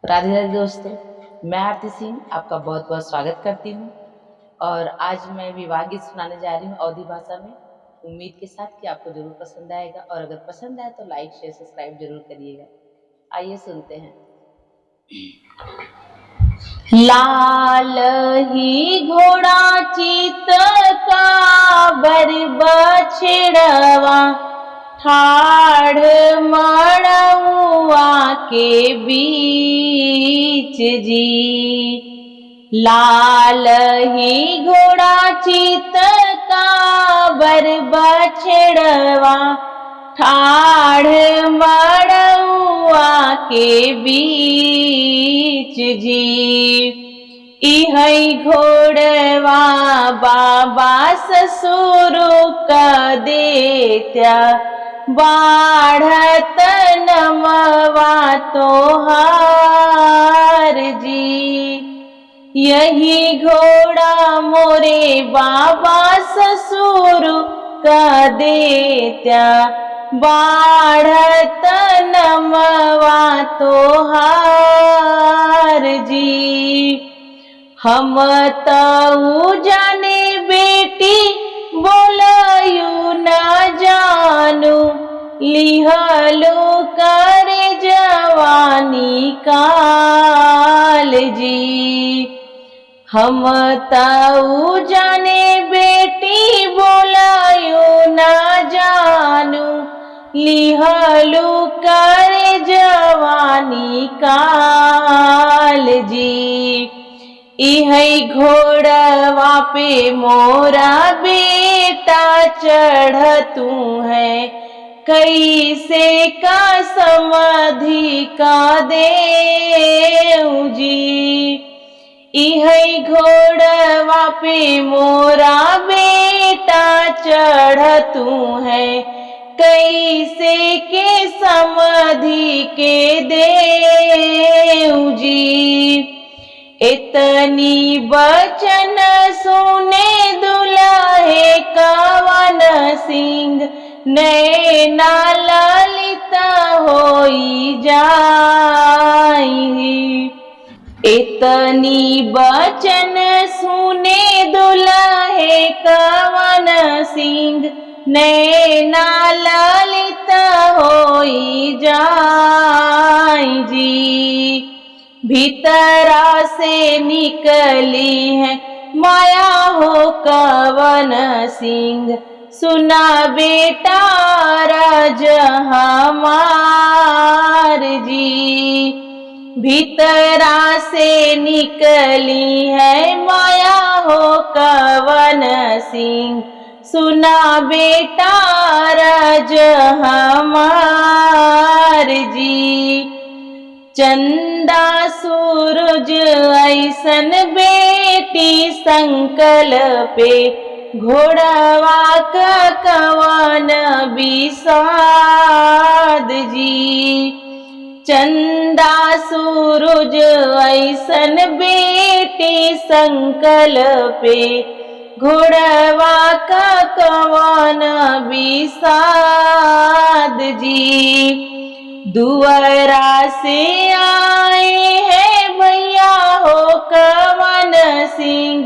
राधे राधे दोस्तों, मैं आरती सिंह आपका बहुत बहुत स्वागत करती हूँ। और आज मैं विवाह गीत सुनाने जा रही हूँ अवधी भाषा में। उम्मीद के साथ कि आपको जरूर पसंद आएगा, और अगर पसंद आए तो लाइक शेयर सब्सक्राइब जरूर करिएगा। आइए सुनते हैं। लाल ही घोड़ा चित का बर बछड़वा, ठाढ़ मड़उआ के बीच जी। लाल ही घोड़ा चित का बर बछड़वा, ठाढ़ मड़उआ के बीच जी। इहै घोड़वा बाबा ससुर का देत्या, बाढ़त नमवा तोहार जी। यही घोड़ा मोरे बाबा ससुर का देत्या, बाढ़त नमवा तोहार जी। हम तऊ जाने बेटी बोलयू न जानू, लिहलो करे जवानी काल जी। हम तऊ जाने बेटी बोलयू न जानू, लिहलो करे जवानी काल जी। इहै घोड़वा पे मोरा बेटा चढ़तू है, कैसे का समाधि का देऊ जी। इहै घोड़वा पे मोरा बेटा चढ़तू है, कैसे के समाधि के देऊ जी। इतनी बचन सुने दुल्हे कवन सिंह, नैना ललित होई जाई। इतनी बचन सुने दुल्हे कवन सिंह, नैना ललित होई जाई जी। भीतरा से निकली है माया हो कवन सिंह, सुना बेटा राज हमार जी। भीतरा से निकली है माया हो कवन सिंह, सुना बेटा राज हमार जी। चंदा सूरज ऐसन बेटी संकल्पे, घोड़वा का कवन विषाद जी। चंदा सूरज ऐसन बेटी संकल्पे, घोड़वा का कवन विषाद जी। दुआरा से आए हैं भैया हो कवन सिंह,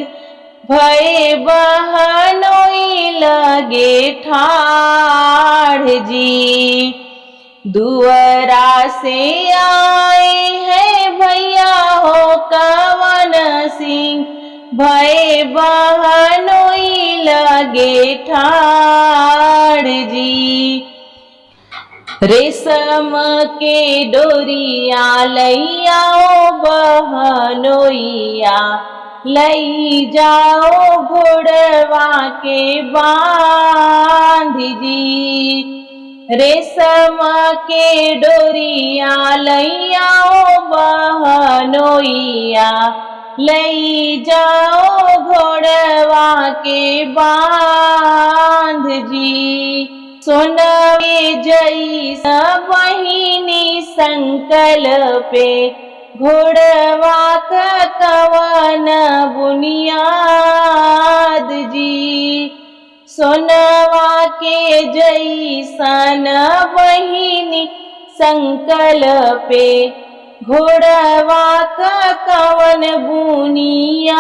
भय बहनोई लगे ठाढ़ जी। दुआरा से आए हैं भैया हो कवन सिंह, भय बहनोई लगे ठाढ़ जी। रेशम के डोरिया लैयाओ बहनोइया, लई जाओ घोड़वा के बांध जी। रेशम के डोरिया लैयाओ बहनोइया, लई जाओ घोड़वा के बांध जी। सोनवे जैसा बहिनी संकल्पे, घोड़वा का कवन बुनियाद जी। सोनवा के जैसन बहिनी संकल्पे, घोड़वा क कवन बुनिया